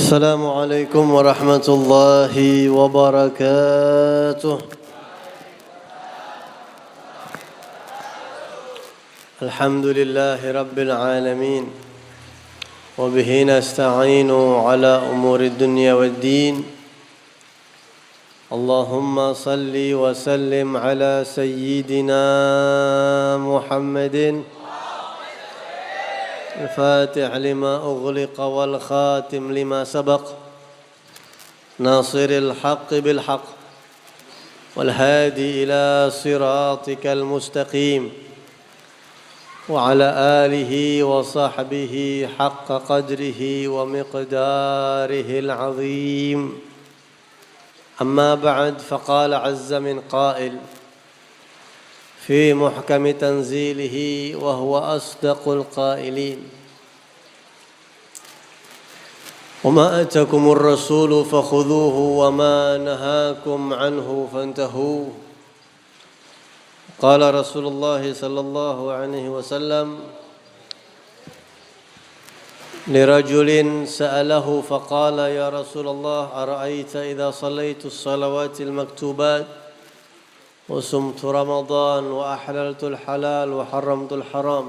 السلام عليكم ورحمة الله وبركاته. الحمد لله رب العالمين وبه نستعين على أمور الدنيا والدين. اللهم صل وسلم على سيدنا محمد الفاتح لما أغلق والخاتم لما سبق ناصر الحق بالحق والهادي إلى صراطك المستقيم وعلى آله وصحبه حق قدره ومقداره العظيم. أما بعد، فقال عز من قائل في محكم تنزيله وهو أصدق القائلين: وما آتاكم الرسول فخذوه وما نهاكم عنه فانتهوا. قال رسول الله صلى الله عليه وسلم لرجل سأله فقال: يا رسول الله، أرأيت إذا صليت الصلوات المكتوبات وصمت رمضان وأحللت الحلال وحرمت الحرام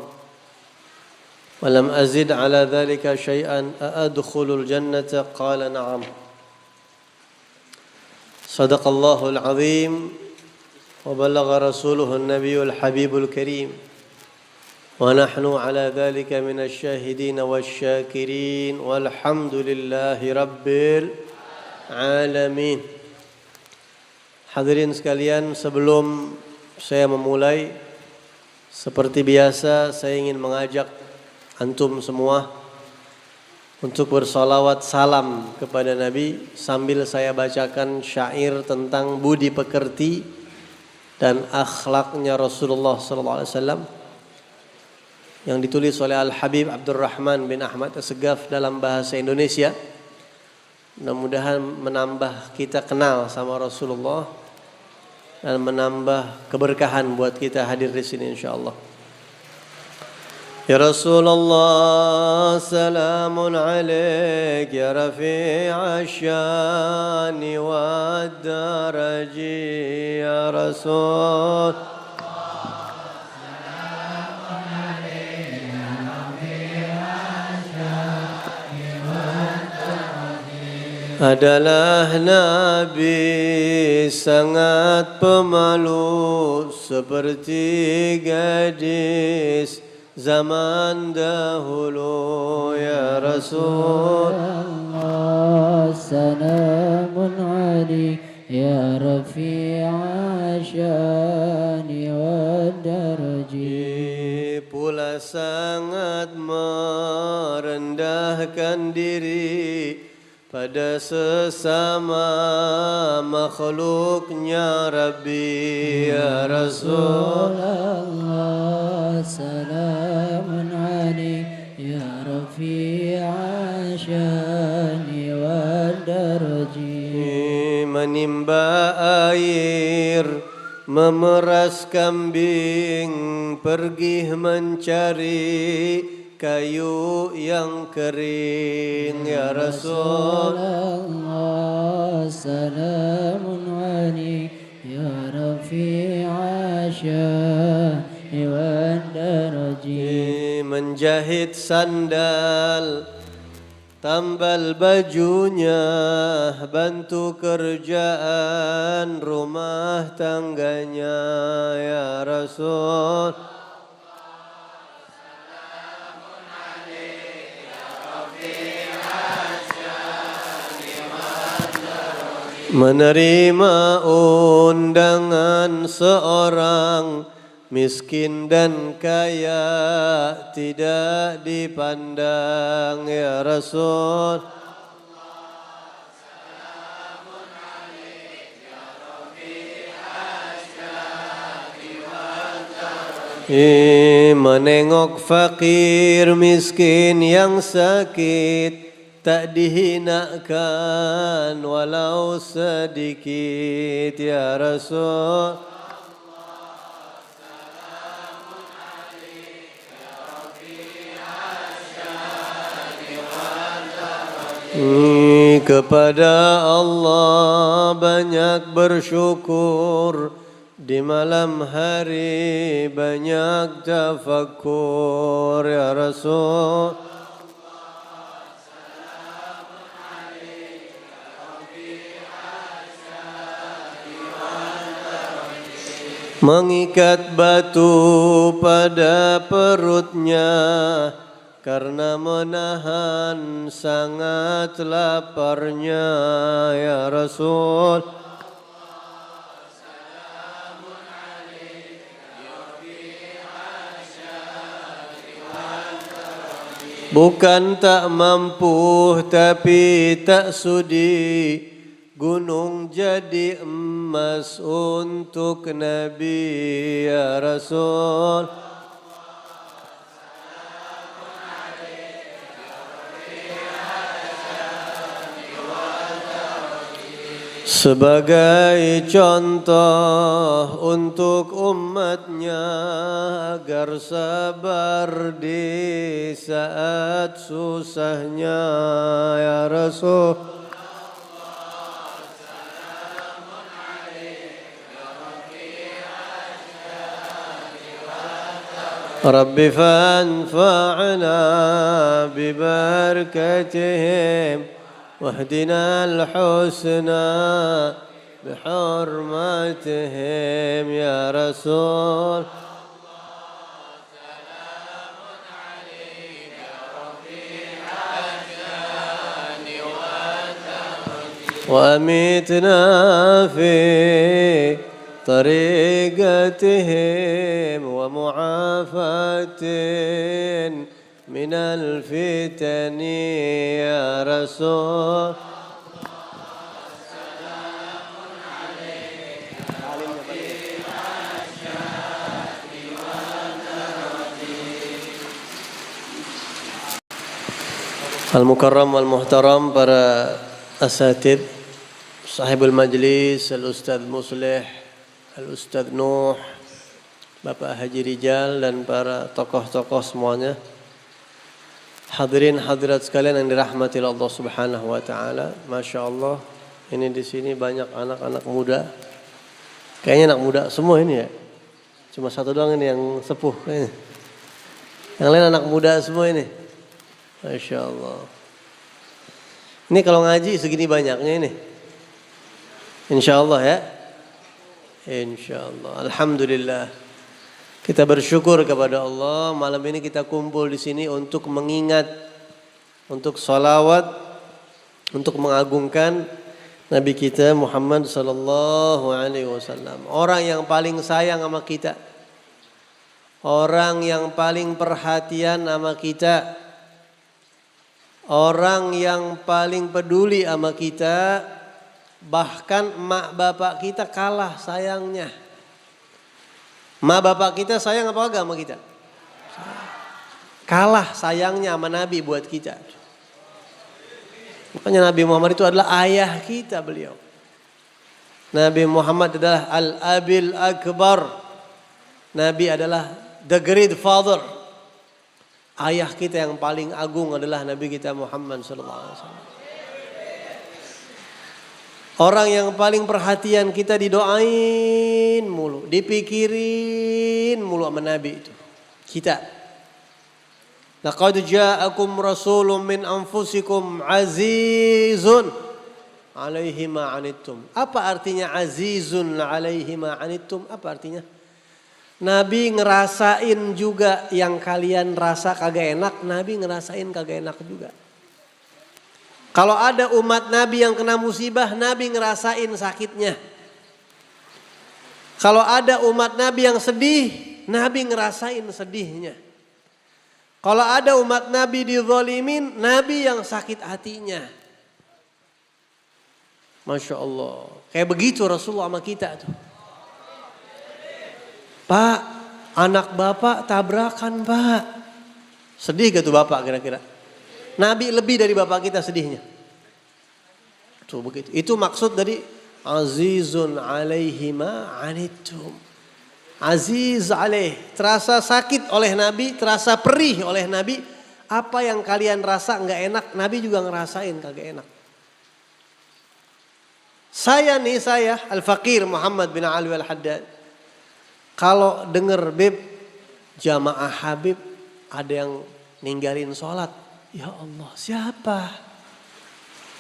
ولم أزد على ذلك شيئا أأدخل الجنة؟ قال: نعم. صدق الله العظيم وبلغ رسوله النبي الحبيب الكريم ونحن على ذلك من الشاهدين والشاكرين والحمد لله رب العالمين. Hadirin sekalian, sebelum saya memulai, seperti biasa saya ingin mengajak antum semua untuk bersolawat salam kepada Nabi sambil saya bacakan syair tentang budi pekerti dan akhlaknya Rasulullah SAW yang ditulis oleh Al-Habib Abdurrahman bin Ahmad Assegaf dalam bahasa Indonesia. Mudah-mudahan menambah kita kenal sama Rasulullah dan menambah keberkahan buat kita hadir di sini insyaallah. Ya Rasulullah, salamun alaik ya rafi'a syani wa daraji ya Rasul. Adalah Nabi sangat pemalu seperti gadis zaman dahulu ya Rasul. Salamun alaik ya rafi'a syani wa daraji. Pula sangat merendahkan diri pada sesama makhluknya Rabbi ya Rasulullah. Salamun alaik ya rafi'a syani wa daraji. Menimba air, memeras kambing, pergi mencari kayu yang kering ya Rasul. Salamun alaik ya rafi'a syani wa daraji. Menjahit sandal, tambal bajunya, bantu kerjaan rumah tangganya ya Rasul. Menerima undangan seorang miskin dan kaya tidak dipandang ya Rasul. Menengok fakir miskin yang sakit, tak dihinakan walau sedikit ya Rasul. Kepada Allah banyak bersyukur, di malam hari banyak tafakkur ya Rasul. Mengikat batu pada perutnya karena menahan sangat laparnya ya Rasul. Bukan tak mampu tapi tak sudi, gunung jadi emas untuk Nabi ya Rasul. Sebagai contoh untuk umatnya agar sabar di saat susahnya ya Rasul. Rabbi fanfa'na bibarakatihim واهدنا الحسنى بحرمتهم يا رسول. وأميتنا في طريقتهم ومعافاة من الفتن يا رسول. Al-Mukarram wal-Muhtaram, para asatid, sahibul majlis, Al-Ustadz Muslih, Al-Ustadz Nuh, Bapak Haji Rijal, dan para tokoh-tokoh semuanya. Hadirin hadirat sekalian yang dirahmati Allah Subhanahu wa taala. Masya Allah, ini di sini banyak anak-anak muda. Kayaknya anak muda semua ini ya. Cuma satu doang ini yang sepuh kayaknya. Yang lain anak muda semua ini. Masya Allah. Ini kalau ngaji segini banyaknya ini. Insya Allah ya. Insya Allah. Alhamdulillah. Kita bersyukur kepada Allah, malam ini kita kumpul di sini untuk mengingat, untuk salawat, untuk mengagungkan Nabi kita Muhammad sallallahu alaihi wasallam. Orang yang paling sayang sama kita. Orang yang paling perhatian sama kita. Orang yang paling peduli sama kita. Bahkan emak bapak kita kalah sayangnya. Ma bapak kita sayang apa agama kita? Kalah sayangnya sama Nabi buat kita. Makanya Nabi Muhammad itu adalah ayah kita beliau. Nabi Muhammad adalah Al-Abil Akbar. Nabi adalah the great father. Ayah kita yang paling agung adalah Nabi kita Muhammad SAW. Orang yang paling perhatian kita didoain mulu, dipikirin mulu sama Nabi itu. Kita. Laqad ja'akum rasulun min anfusikum azizun alaihi ma anittum. Apa artinya azizun alaihi ma anittum? Apa artinya? Nabi ngerasain juga yang kalian rasa kagak enak, Nabi ngerasain kagak enak juga. Kalau ada umat Nabi yang kena musibah, Nabi ngerasain sakitnya. Kalau ada umat Nabi yang sedih, Nabi ngerasain sedihnya. Kalau ada umat Nabi dizalimin, Nabi yang sakit hatinya. Masya Allah. Kayak begitu Rasulullah sama kita tuh. Pak, anak bapak tabrakan pak. Sedih gak tuh bapak kira-kira? Nabi lebih dari bapak kita sedihnya. Tuh begitu. Itu maksud dari azizun alaihi ma anittum. Aziz alaih. Terasa sakit oleh Nabi, terasa perih oleh Nabi. Apa yang kalian rasa nggak enak, Nabi juga ngerasain kagak enak. Saya Al-Faqir Muhammad bin Ali Al-Haddad. Kalau denger Bib, jamaah Habib ada yang ninggalin sholat. Ya Allah, siapa?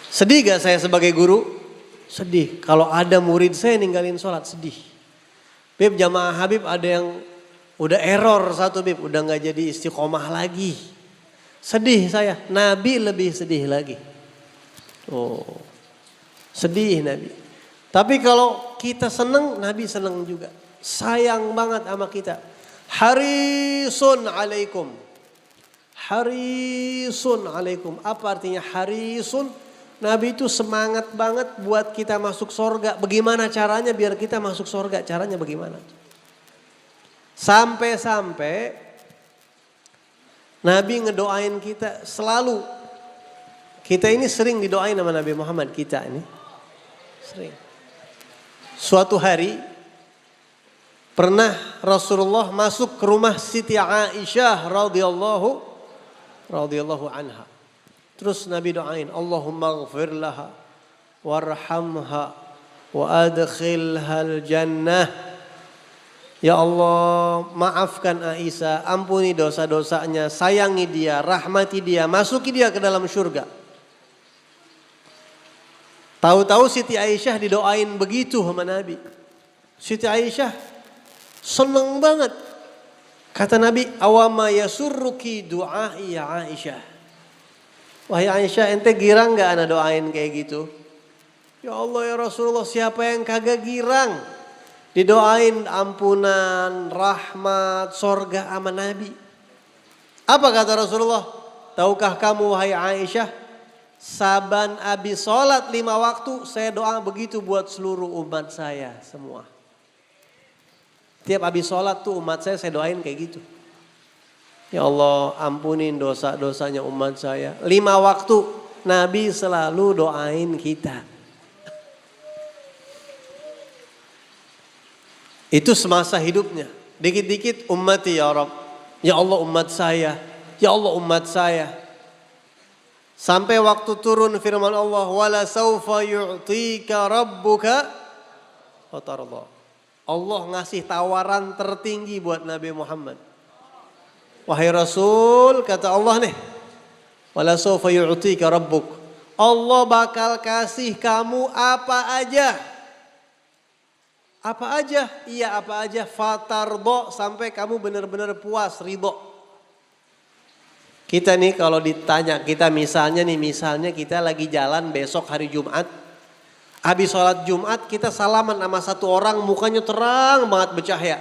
Sedih gak saya sebagai guru? Sedih. Kalau ada murid saya ninggalin sholat, sedih. Bib, jamaah Habib ada yang udah error satu Bib, udah gak jadi istiqomah lagi. Sedih saya, Nabi lebih sedih lagi. Oh, sedih Nabi. Tapi kalau kita seneng, Nabi seneng juga. Sayang banget sama kita. Harisun alaikum. Harisun alaikum. Apa artinya harisun? Nabi itu semangat banget buat kita masuk surga. Bagaimana caranya biar kita masuk surga? Caranya bagaimana? Sampai-sampai Nabi ngedoain kita selalu. Kita ini sering didoain sama Nabi Muhammad, kita ini. Sering. Suatu hari pernah Rasulullah masuk ke rumah Siti Aisyah radhiyallahu anha. Terus Nabi doain, Allahumma ighfir laha warhamha wa adkhilhal jannah. Ya Allah, maafkan Aisyah, ampuni dosa-dosanya, sayangi dia, rahmati dia, masuki dia ke dalam surga. Tahu-tahu Siti Aisyah didoain begitu sama Nabi. Siti Aisyah seneng banget. Kata Nabi, awama yasurruki du'ai ya Aisyah. Wahai Aisyah, ente girang gak ana doain kayak gitu? Ya Allah ya Rasulullah, siapa yang kagak girang? Didoain ampunan, rahmat, sorga sama Nabi. Apa kata Rasulullah? Tahukah kamu wahai Aisyah? Saban abis sholat 5 waktu saya doa begitu buat seluruh umat saya semua. Tiap abis sholat tuh umat saya doain kayak gitu. Ya Allah ampunin dosa-dosanya umat saya. 5 waktu Nabi selalu doain kita. Itu semasa hidupnya. Dikit-dikit ummati ya Rabb. Ya Allah umat saya. Ya Allah umat saya. Sampai waktu turun firman Allah. Wala sawfa yu'tika rabbuka fatarda. Allah ngasih tawaran tertinggi buat Nabi Muhammad. Wahai Rasul, kata Allah nih. Wala sawfa yu'tika rabbuk. Allah bakal kasih kamu apa aja. Apa aja? Iya apa aja. Fatardo sampai kamu benar-benar puas, ridho. Kita nih kalau ditanya, kita misalnya kita lagi jalan besok hari Jumat. Habis sholat Jumat kita salaman sama satu orang mukanya terang banget bercahaya.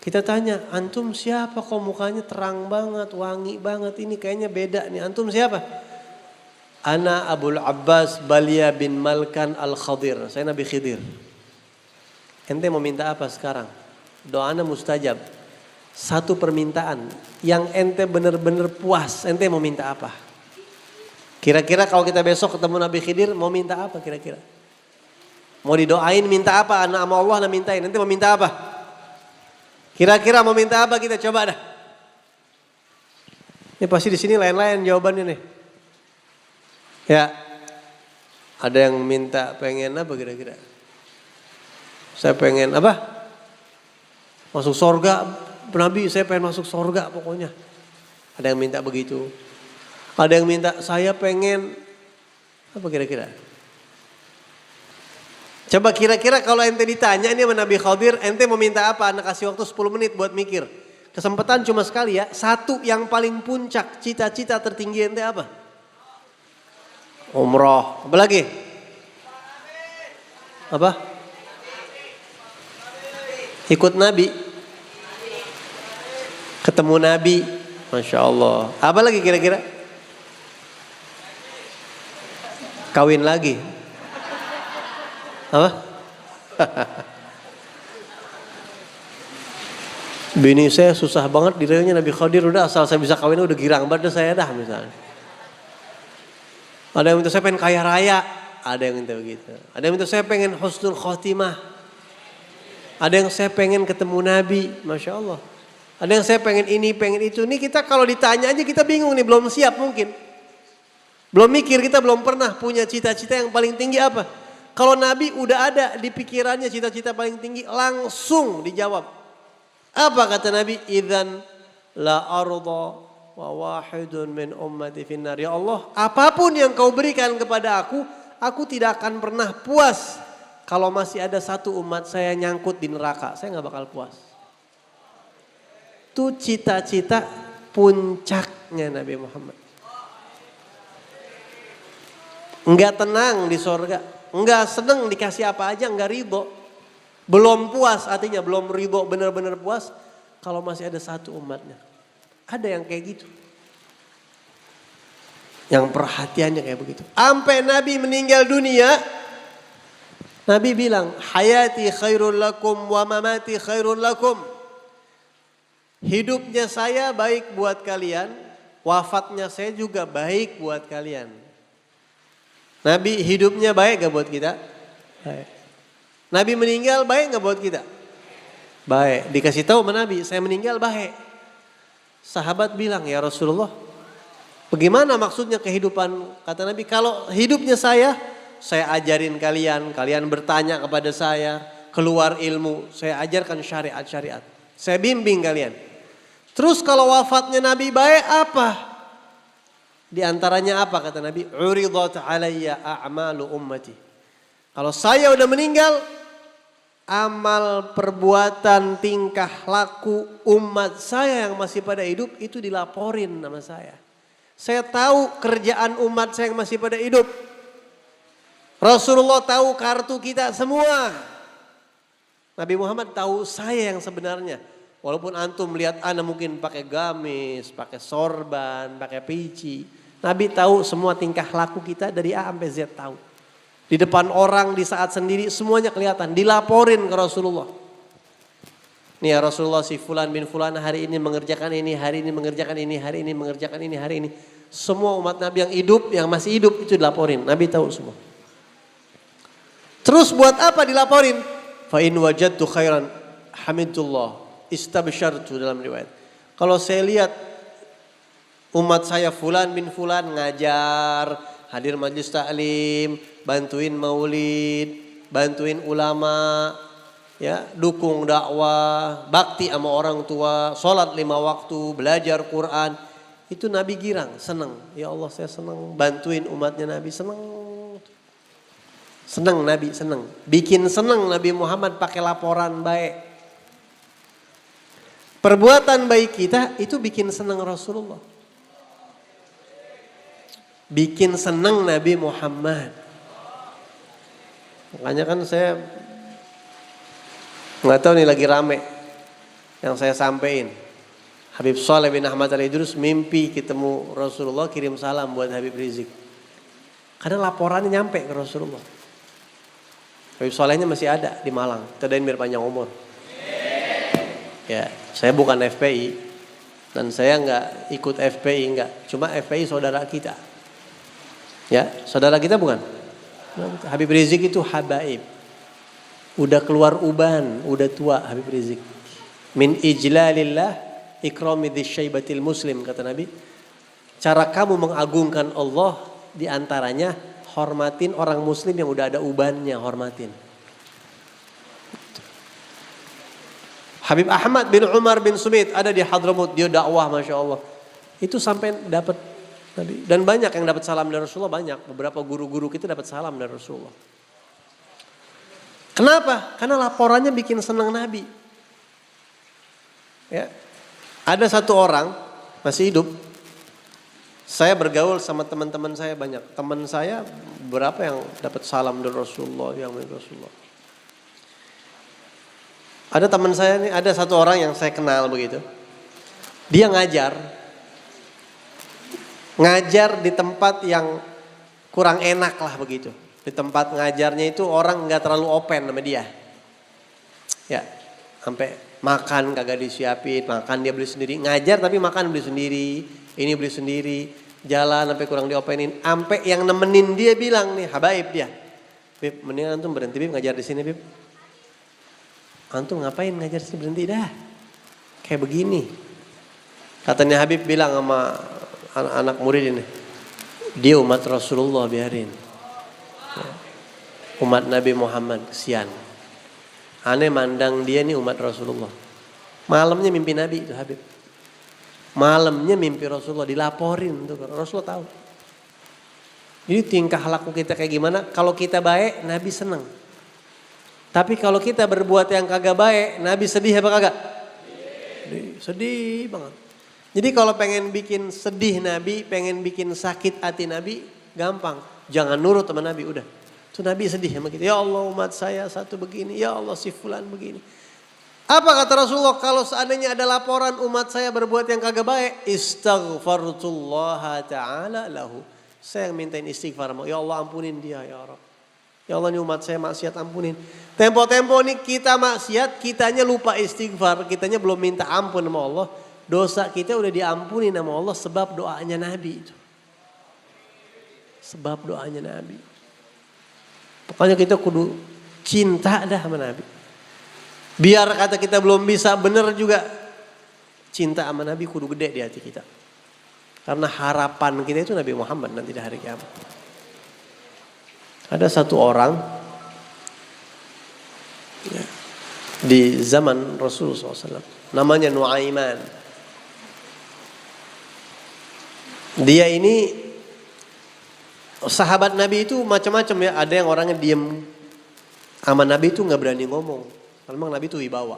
Kita tanya, antum siapa kok mukanya terang banget, wangi banget, ini kayaknya beda nih. Antum siapa? Ana Abul Abbas Balia bin Malkan Al-Khadir. Saya Nabi Khidir. Ente mau minta apa sekarang? Doanya mustajab. Satu permintaan yang ente benar-benar puas. Ente mau minta apa? Kira-kira kalau kita besok ketemu Nabi Khidir mau minta apa kira-kira? Mau didoain minta apa? Anak sama Allah nak mintain. Ente mau minta apa? Kira-kira mau minta apa kita coba dah. Ini pasti di sini lain-lain jawabannya nih. Ya. Ada yang minta pengen apa kira-kira? Saya pengen apa? Masuk surga. Nabi saya pengen masuk surga pokoknya. Ada yang minta begitu. Ada yang minta saya pengen apa kira-kira? Coba kira-kira kalau ente ditanya ini sama Nabi Khadir, ente mau minta apa? Anda kasih waktu 10 menit buat mikir. Kesempatan cuma sekali ya. Satu yang paling puncak cita-cita tertinggi ente apa? Umroh. Apa lagi? Apa? Ikut Nabi. Ketemu Nabi. Masya Allah. Apa lagi kira-kira? Kawin lagi. Apa? Bini saya susah banget dirinya Nabi Khadir. Udah asal saya bisa kawin udah girang banget saya dah misalnya. Ada yang minta saya pengen kaya raya. Ada yang minta begitu. Ada yang minta saya pengen husnul khotimah. Ada yang saya pengen ketemu Nabi, Masya Allah. Ada yang saya pengen ini, pengen itu. Nih kita kalau ditanya aja kita bingung nih, belum siap mungkin. Belum mikir, kita belum pernah punya cita-cita yang paling tinggi apa. Kalau Nabi udah ada di pikirannya cita-cita paling tinggi, langsung dijawab. Apa kata Nabi? Idzan la arda wa wahidun min ummati finnar. Ya Allah, apapun yang kau berikan kepada aku tidak akan pernah puas. Kalau masih ada satu umat saya nyangkut di neraka, saya gak bakal puas. Itu cita-cita puncaknya Nabi Muhammad. Enggak tenang di sorga, enggak seneng dikasih apa aja, enggak ridho. Belum puas, artinya belum ridho benar-benar puas kalau masih ada satu umatnya. Ada yang kayak gitu. Yang perhatiannya kayak begitu. Sampai Nabi meninggal dunia, Nabi bilang, hayati khairul lakum wa mamati khairul lakum. Hidupnya saya baik buat kalian, wafatnya saya juga baik buat kalian. Nabi hidupnya baik gak buat kita? Baik. Nabi meninggal baik gak buat kita? Baik. Dikasih tahu sama Nabi, saya meninggal baik. Sahabat bilang, ya Rasulullah, bagaimana maksudnya kehidupan? Kata Nabi, kalau hidupnya saya ajarin kalian, kalian bertanya kepada saya, keluar ilmu, saya ajarkan syariat-syariat. Saya bimbing kalian. Terus kalau wafatnya Nabi baik apa? Di antaranya apa kata Nabi? Uridat alayya a'malu ummati. Kalau saya udah meninggal, amal perbuatan tingkah laku umat saya yang masih pada hidup itu dilaporin sama saya. Saya tahu kerjaan umat saya yang masih pada hidup. Rasulullah tahu kartu kita semua. Nabi Muhammad tahu saya yang sebenarnya. Walaupun antum lihat ana mungkin pakai gamis, pakai sorban, pakai peci. Nabi tahu semua tingkah laku kita dari A sampai Z tahu. Di depan orang, di saat sendiri semuanya kelihatan. Dilaporin ke Rasulullah. Nih ya Rasulullah si fulan bin fulan hari ini mengerjakan ini, hari ini mengerjakan ini, hari ini mengerjakan ini, hari ini. Semua umat Nabi yang hidup, yang masih hidup itu dilaporin. Nabi tahu semua. Terus buat apa dilaporin? Fa in wajadtu khairan hamidullah istabsyartu dalam riwayat. Kalau saya lihat umat saya fulan bin fulan ngajar, hadir majlis taklim, bantuin maulid, bantuin ulama, ya, dukung dakwah, bakti sama orang tua, sholat 5 waktu, belajar Quran. Itu Nabi girang, senang. Ya Allah saya senang bantuin umatnya Nabi, senang. Senang Nabi, senang. Bikin senang Nabi Muhammad pakai laporan baik. Perbuatan baik kita itu bikin senang Rasulullah. Bikin senang Nabi Muhammad. Makanya kan saya nggak tahu nih lagi rame yang saya sampaikan. Habib Saleh bin Ahmad Al-Idrus mimpi ketemu Rasulullah, kirim salam buat Habib Rizik. Karena laporannya nyampe ke Rasulullah. Habib Salehnya masih ada di Malang. Kita doain biar panjang umur. Ya, saya bukan FPI dan saya nggak ikut FPI, nggak. Cuma FPI saudara kita. Ya, saudara kita bukan? Habib Rizik itu habaib. Udah keluar uban, udah tua Habib Rizik. Min ijlalillah ikrami dzisyaibatil muslim kata Nabi. Cara kamu mengagungkan Allah diantaranya hormatin orang muslim yang udah ada ubannya, hormatin. Habib Ahmad bin Umar bin Sumit ada di Hadramut, dia dakwah Masya Allah. Itu sampai dapat Nabi. Dan banyak yang dapat salam dari Rasulullah, banyak. Beberapa guru-guru kita dapat salam dari Rasulullah. Kenapa? Karena laporannya bikin senang Nabi. Ya. Ada satu orang masih hidup. Saya bergaul sama teman-teman saya banyak. Teman saya berapa yang dapat salam dari Rasulullah, yang dari Rasulullah. Ada teman saya nih, ada satu orang yang saya kenal begitu. Dia ngajar di tempat yang kurang enak lah begitu. Di tempat ngajarnya itu orang nggak terlalu open sama dia. Ya, sampai makan kagak disiapin, makan dia beli sendiri. Ngajar tapi makan beli sendiri, ini beli sendiri. Jalan sampai kurang diopenin. Sampai yang nemenin dia bilang nih, habaib dia. Bib, mendingan antum berhenti Bib ngajar di sini Bib. Antum ngapain ngajar di sini, berhenti dah. kayak begini. Katanya Habib bilang sama anak-anak murid ini, dia umat Rasulullah biarin. Umat Nabi Muhammad, kesian. Aneh mandang dia nih umat Rasulullah. Malamnya mimpi Nabi itu Habib. Malamnya mimpi Rasulullah, dilaporin tuh Rasulullah tahu. Jadi tingkah laku kita kayak gimana? Kalau kita baik, Nabi senang. Tapi kalau kita berbuat yang kagak baik, Nabi sedih apa kagak? Sedih banget. Jadi kalau pengen bikin sedih Nabi, pengen bikin sakit hati Nabi, gampang. Jangan nurut sama Nabi, udah. Itu Nabi sedih sama kita. Ya Allah umat saya satu begini, ya Allah si fulan begini. Apa kata Rasulullah kalau seandainya ada laporan umat saya berbuat yang kagak baik, istaghfarullah ta'ala lahu. Saya yang mintain istighfar, ya Allah ampunin dia ya Rabb. Ya Allah ini umat saya maksiat ampunin. Tempo-tempo nih kita maksiat, kitanya lupa istighfar, kitanya belum minta ampun sama Allah. Dosa kita udah diampuni sama Allah sebab doanya Nabi itu. Sebab doanya Nabi. Pokoknya kita kudu cinta dah sama Nabi. Biar kata kita belum bisa bener juga. Cinta sama Nabi kudu gede di hati kita. Karena harapan kita itu Nabi Muhammad nanti di hari kiamat. Ada satu orang ya, di zaman Rasulullah SAW. Namanya Nuaiman. Dia ini sahabat Nabi itu macam-macam ya. Ada yang orangnya diem. Sama Nabi itu gak berani ngomong. Memang Nabi itu wibawa.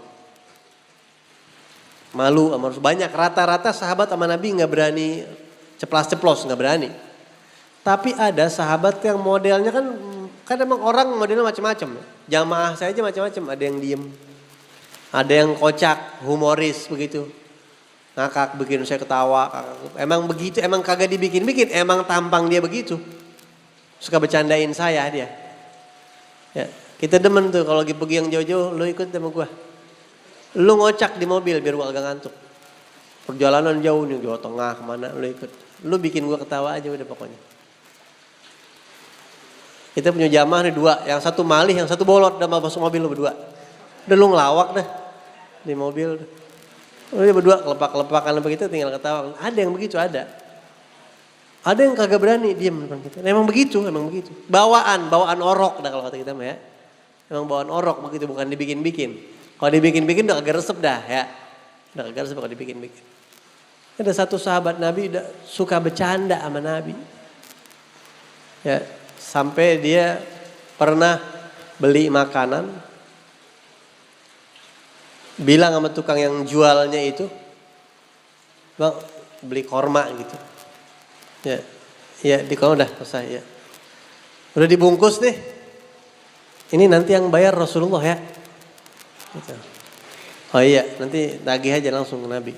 Malu sama banyak rata-rata sahabat sama Nabi gak berani ceplas-ceplos, gak berani. Tapi ada sahabat yang modelnya kan emang orang modelnya macam-macam. Jamaah saya aja macam-macam. Ada yang diem, ada yang kocak, humoris begitu. Ngakak bikin saya ketawa. Emang begitu, emang kagak dibikin-bikin. Emang tampang dia begitu. Suka bercandain saya dia. Ya, kita demen tuh kalau lagi pergi yang jauh-jauh, lu ikut sama gua. Lu ngocak di mobil biar gua agak ngantuk. Perjalanan jauh nih, Jawa Tengah kemana, lu ikut. Lu bikin gua ketawa aja udah pokoknya. Kita punya jamaah nih dua, yang satu malih, yang satu bolot, udah masuk mobil lu berdua. Udah lu ngelawak dah di mobil. Udah berdua kelepak-kelepakan begitu tinggal ketawa. Ada yang begitu, ada. Ada yang kagak berani diem depan kita. Emang begitu. Bawaan orok dah kalau kata kita mah ya. Emang bawaan orok begitu, bukan dibikin-bikin. Kalau dibikin-bikin udah kagak resep dah ya. Udah kagak resep kalau dibikin-bikin. Ada satu sahabat Nabi udah suka bercanda sama Nabi. Ya, sampai dia pernah beli makanan. Bilang sama tukang yang jualnya itu, Bang beli korma gitu. Ya di kalau udah selesai ya. Udah dibungkus nih. Ini nanti yang bayar Rasulullah ya. Gitu. Oh iya, nanti tagih aja langsung ke Nabi.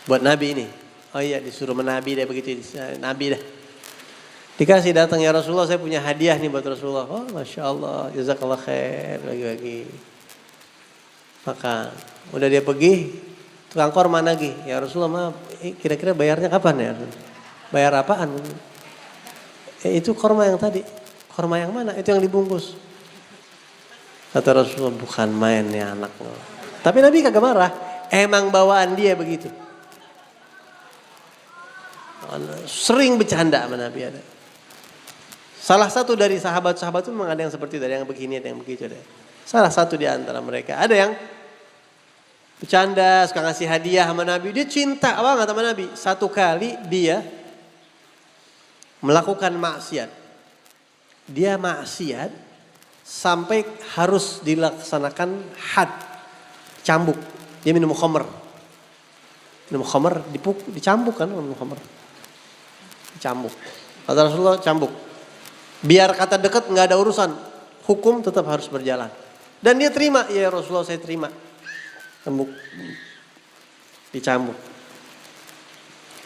Buat Nabi ini. Oh iya, disuruh menabi deh begitu. Nabi dah. Dikasih datang ya Rasulullah, saya punya hadiah nih buat Rasulullah. Oh Masya Allah, jazakallah khair, bagi-bagi. Makan. Udah dia pergi, tukang korma lagi. Ya Rasulullah, maaf, kira-kira bayarnya kapan ya? Bayar apaan? Itu korma yang tadi. Korma yang mana? Itu yang dibungkus. Kata Rasulullah, bukan main ya anak. Tapi Nabi kagak marah. Emang bawaan dia begitu. Sering bercanda sama Nabi ada. Salah satu dari sahabat-sahabat itu memang ada yang seperti itu. Ada yang begini, ada yang begitu. Ada. Salah satu di antara mereka. Ada yang bercanda, suka ngasih hadiah sama Nabi. Dia cinta banget sama Nabi. Satu kali dia melakukan maksiat. Dia maksiat sampai harus dilaksanakan had. Cambuk. Dia minum khamr. Minum khamr dicambuk kan minum khamr. Dicambuk. Kata Rasulullah cambuk. Biar kata dekat gak ada urusan. Hukum tetap harus berjalan. Dan dia terima. Ya Rasulullah saya terima. Cambuk. Dicambuk.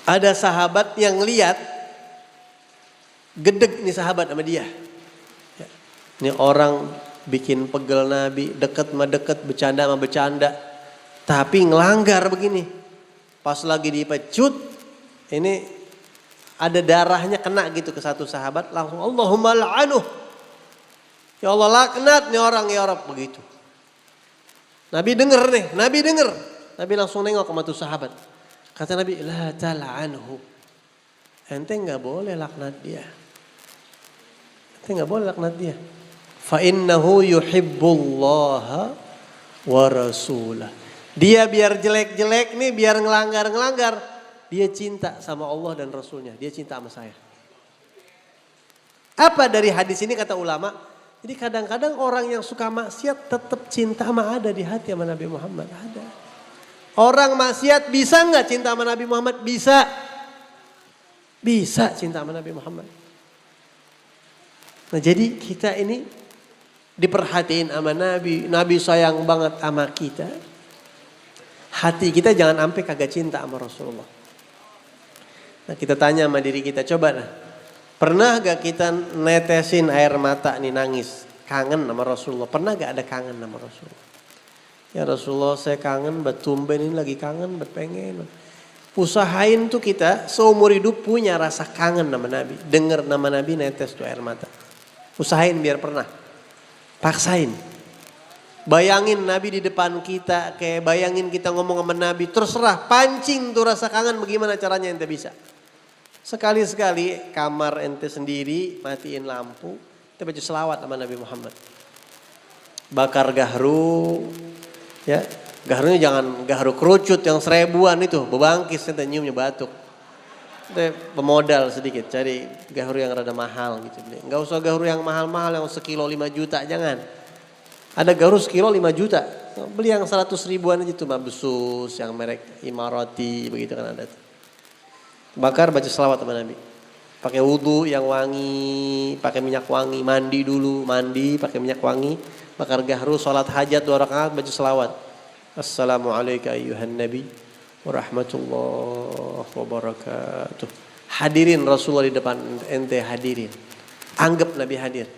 Ada sahabat yang lihat. Gedeg nih sahabat sama dia. Ya. Ini orang bikin pegel Nabi. Deket sama deket. Bercanda sama bercanda. Tapi ngelanggar begini. Pas lagi dipecut. Ini ada darahnya kena gitu ke satu sahabat. Langsung Allahumma la'anuh. Ya Allah laknat nih orang ya Rabb. Begitu. Nabi denger nih. Nabi denger. Nabi langsung nengok sama tuh sahabat. Kata Nabi, la tal'anhu. Ente nggak boleh laknat dia. Ente nggak boleh laknat dia. Fa innahu yuhibbullaha wa rasulah. Dia biar jelek-jelek nih, biar ngelanggar-ngelanggar, dia cinta sama Allah dan Rasulnya. Dia cinta sama saya. Apa dari hadis ini kata ulama? Jadi kadang-kadang orang yang suka maksiat tetap cinta sama ada di hati sama Nabi Muhammad. Ada. Orang maksiat bisa nggak cinta sama Nabi Muhammad? Bisa. Bisa cinta sama Nabi Muhammad. Nah jadi kita ini diperhatiin sama Nabi. Nabi sayang banget sama kita. Hati kita jangan sampai kagak cinta sama Rasulullah. Nah kita tanya sama diri kita, coba lah. Pernah gak kita netesin air mata nih nangis? Kangen sama Rasulullah. Pernah gak ada kangen sama Rasulullah? Ya Rasulullah saya kangen, tumben ini lagi kangen, pengen. Usahain tuh kita seumur hidup punya rasa kangen sama Nabi. Dengar nama Nabi netes tuh air mata. Usahain biar pernah. Paksain. Bayangin Nabi di depan kita, kayak bayangin kita ngomong sama Nabi. Terserah, pancing tuh rasa kangen bagaimana caranya ente bisa. Sekali-sekali kamar ente sendiri, matiin lampu, ente baca selawat sama Nabi Muhammad. Bakar gahru, ya gahrunya jangan gahru kerucut yang 1000-an itu, bebangkis ente nyiumnya batuk. Ente pemodal sedikit, cari gahru yang rada mahal gitu. Enggak usah gahru yang mahal-mahal yang sekilo 5 juta, jangan. Ada gahru sekilo 5 juta, beli yang 100 ribuan aja tuh, Mabsus, yang merek Imarati, begitu kan ada tuh. Bakar baca selawat sama Nabi. Pakai wudu yang wangi, pakai minyak wangi, mandi dulu, mandi pakai minyak wangi, bakar gahru, sholat hajat 2 rakaat, baca selawat. Assalamualaikum ayyuhan nabi wa rahmatullah wa barakatuh. Hadirin Rasulullah di depan ente, hadirin. Anggap Nabi hadir.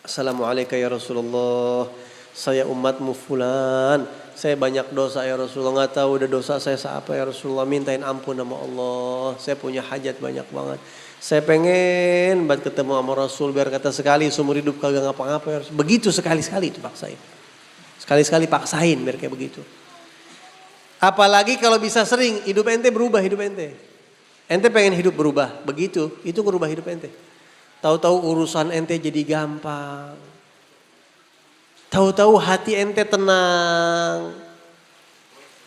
Assalamualaikum ya Rasulullah, saya umatmu fulan, saya banyak dosa ya Rasulullah, nggak tahu udah dosa saya apa ya Rasulullah, mintain ampun sama Allah, saya punya hajat banyak banget, saya pengen banget ketemu sama Rasul biar kata sekali seumur hidup kagak ngapa-ngapa ya Rasul. Begitu sekali-sekali itu paksain, sekali-sekali paksain biar kayak begitu. Apalagi kalau bisa sering, hidup ente berubah, hidup ente pengen hidup berubah, begitu itu berubah hidup ente. Tahu-tahu urusan ente jadi gampang. Tahu-tahu hati ente tenang.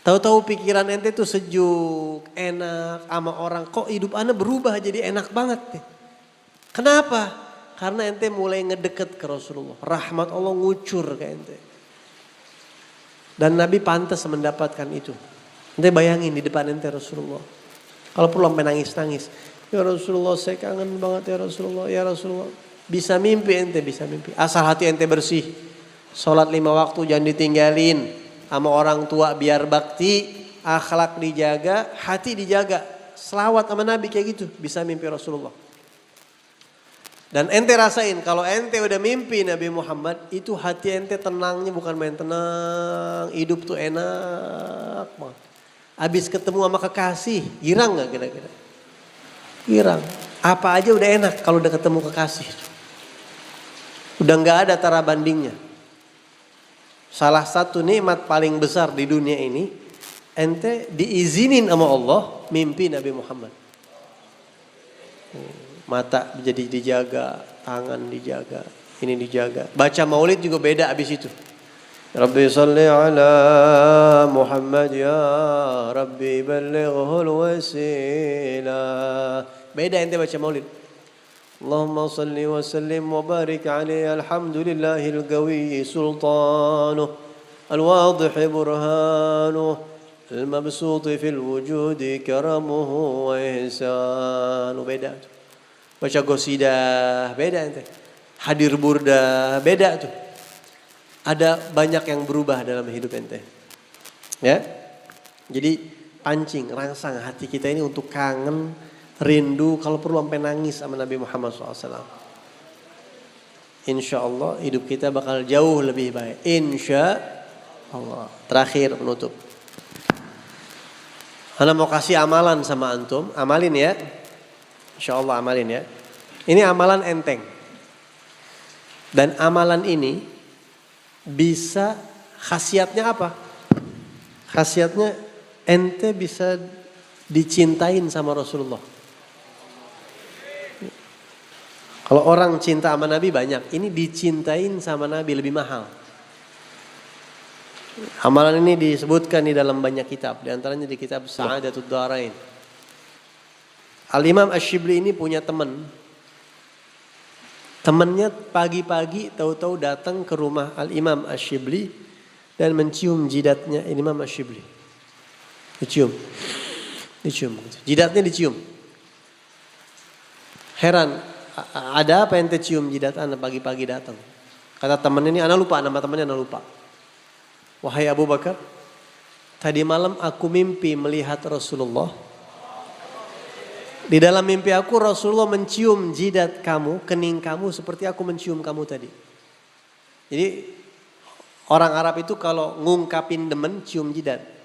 Tahu-tahu pikiran ente tuh sejuk, enak sama orang. Kok hidup anda berubah jadi enak banget deh. Kenapa? Karena ente mulai ngedeket ke Rasulullah. Rahmat Allah ngucur ke ente. Dan Nabi pantas mendapatkan itu. Ente bayangin di depan ente Rasulullah. Kalau perlu sampai nangis-nangis. Ya Rasulullah saya kangen banget ya Rasulullah. Ya Rasulullah. Bisa mimpi ente, bisa mimpi. Asal hati ente bersih. Sholat 5 waktu jangan ditinggalin. Sama orang tua biar bakti. Akhlak dijaga, hati dijaga. Selawat sama Nabi kayak gitu. Bisa mimpi Rasulullah. Dan ente rasain kalau ente udah mimpi Nabi Muhammad. Itu hati ente tenangnya bukan main tenang. Hidup tuh enak banget. Habis ketemu sama kekasih. Girang gak kira-kira? Girang. Apa aja udah enak kalau udah ketemu kekasih. Udah gak ada tara bandingnya. Salah satu nikmat paling besar di dunia ini. Ente diizinin sama Allah mimpi Nabi Muhammad. Mata jadi dijaga, tangan dijaga, ini dijaga. Baca maulid juga beda abis itu. Rabbi salli ala Muhammad ya Rabbi ballighul wasilah. Beda ente baca maulid. Allahumma salli wa sallim wa barik alaihi alhamdulillahil qawi sultanuh al-wadih burhanuh al-mabsut fil wujudi karamuhu wa ihsanuh. Beda tuh. Baca qasidah beda ente. Hadir burda beda tuh. Ada banyak yang berubah dalam hidup ente. Ya. Jadi pancing, rangsang hati kita ini untuk kangen, rindu, kalau perlu sampai nangis sama Nabi Muhammad SAW. Insya Allah hidup kita bakal jauh lebih baik. Insya Allah. Terakhir penutup. Ana mau kasih amalan sama antum. Amalin ya. Insya Allah amalin ya. Ini amalan enteng. Dan amalan ini bisa khasiatnya apa? khasiatnya ente bisa dicintain sama Rasulullah. Kalau orang cinta sama Nabi banyak, ini dicintain sama Nabi lebih mahal. Amalan ini disebutkan di dalam banyak kitab, di antaranya di kitab Sa'adatud Dharain. Al-Imam Asy-Syibli ini punya teman. Temannya pagi-pagi tahu-tahu datang ke rumah Al-Imam Asy-Syibli dan mencium jidatnya Imam Asy-Syibli. Dicium. Jidatnya dicium. Heran, ada apa ente cium jidat ana pagi-pagi datang? Kata temannya ini, ana lupa nama temannya, ana lupa. Wahai Abu Bakar, tadi malam aku mimpi melihat Rasulullah. Di dalam mimpi aku Rasulullah mencium jidat kamu, kening kamu seperti aku mencium kamu tadi. Jadi orang Arab itu kalau ngungkapin demen cium jidat.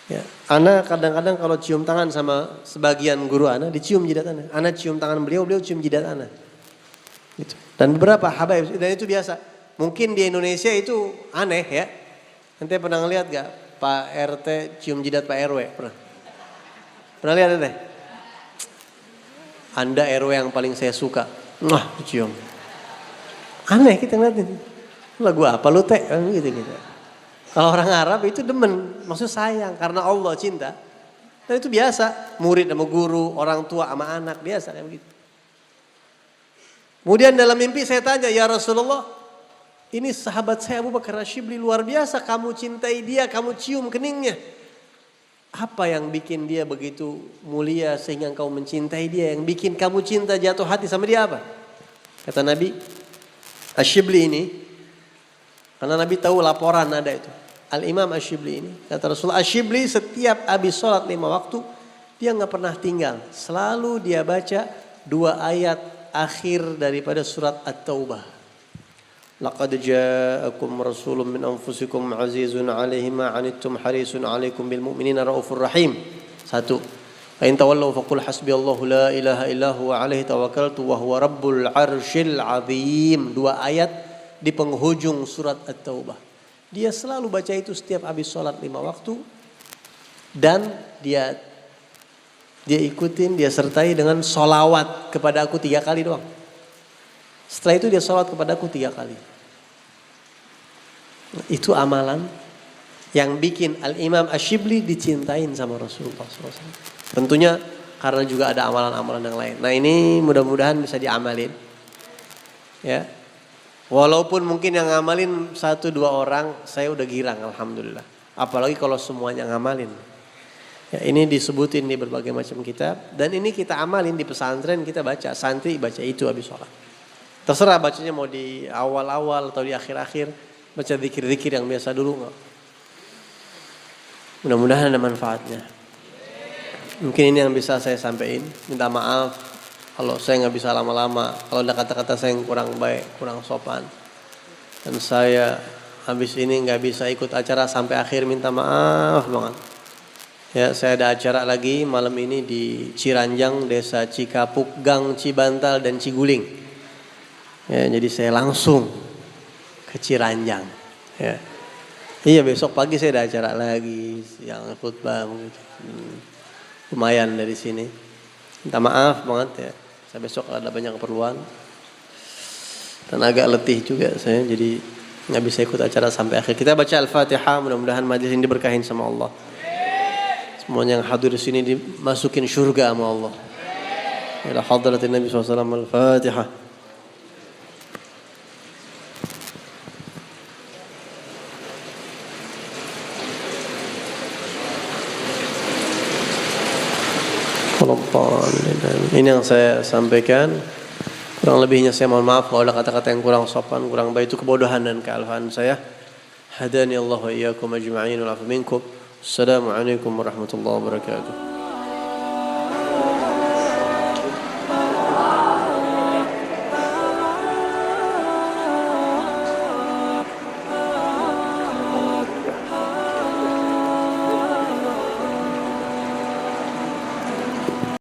Ya, ana kadang-kadang kalau cium tangan sama sebagian guru ana dicium jidat ana. Ana cium tangan beliau, beliau cium jidat ana. Gitu. Dan beberapa habaib dan itu biasa. Mungkin di Indonesia itu aneh ya. Ente pernah ngeliat gak Pak RT cium jidat Pak RW? Pernah lihat deh? Anda RW yang paling saya suka. Wah, cium. Aneh kita ngeliatin. Lagu apa lu teh? Gitu. Kalau orang Arab itu demen, maksud sayang karena Allah cinta. Dan itu biasa, murid sama guru, orang tua sama anak, biasa kayak begitu. Kemudian dalam mimpi saya tanya, ya Rasulullah, ini sahabat saya Abu Bakar Asy-Syibli luar biasa, kamu cintai dia, kamu cium keningnya. Apa yang bikin dia begitu mulia sehingga engkau mencintai dia? Yang bikin kamu cinta jatuh hati sama dia apa? Kata Nabi, Asy-Syibli ini, karena Nabi tahu laporan ada itu. Al-Imam Asy-Syibli ini, kata Rasulullah, Asy-Syibli setiap habis sholat 5 waktu, dia gak pernah tinggal. Selalu dia baca 2 ayat akhir daripada surat At-Taubah. Laqad ja'akum rasulun min anfusikum azizun 'alaihi ma 'anittum harisun 'alaikum bil mu'minina raufur rahim. 1. Fa in tawallaw faqul hasbiyallahu la ilaha illa huwa 'alaihi tawakkaltu wa huwa rabbul 'arsyil 'azim. 2 ayat di penghujung surat At-Taubah. Dia selalu baca itu setiap habis sholat 5 waktu dan dia ikutin, dia sertai dengan sholawat kepada aku 3 kali doang. Setelah itu dia sholat kepada aku 3 kali. Itu amalan yang bikin Al-Imam Asy-Syibli dicintain sama Rasulullah SAW. Tentunya karena juga ada amalan-amalan yang lain. Nah ini mudah-mudahan bisa diamalin. Ya. Walaupun mungkin yang ngamalin 1-2 orang, saya udah girang alhamdulillah. Apalagi kalau semuanya ngamalin. Ya, ini disebutin di berbagai macam kitab. Dan ini kita amalin di pesantren, kita baca. Santri baca itu habis sholat. Terserah bacanya mau di awal-awal atau di akhir-akhir. Baca zikir-zikir yang biasa dulu. Mudah-mudahan ada manfaatnya. Mungkin ini yang bisa saya sampaikan. Minta maaf kalau saya nggak bisa lama-lama. Kalau ada kata-kata saya yang kurang baik, kurang sopan. Dan saya habis ini nggak bisa ikut acara sampai akhir, minta maaf banget. Ya, saya ada acara lagi malam ini di Ciranjang, Desa Cikapuk, Gang Cibantal dan Ciguling. Ya, jadi saya langsung ke Ciranjang. Ya. Iya, besok pagi saya ada acara lagi yang khutbah gitu. Lumayan dari sini. Minta maaf banget ya. Saya besok ada banyak keperluan. Dan agak letih juga saya, jadi nggak bisa ikut acara sampai akhir. Kita baca Al-Fatihah, mudah-mudahan majlis ini diberkahin sama Allah. Semuanya yang hadir di sini dimasukin surga sama Allah. Ila hadratin Nabi SAW. Al-Fatihah. Ini yang saya sampaikan. Kurang lebihnya saya mohon maaf kalau ada kata-kata yang kurang sopan, kurang baik, itu kebodohan dan kealfaan saya. Hadani Allah wa iyyakum ajma'in wa afa minkum. Assalamualaikum warahmatullahi wabarakatuh.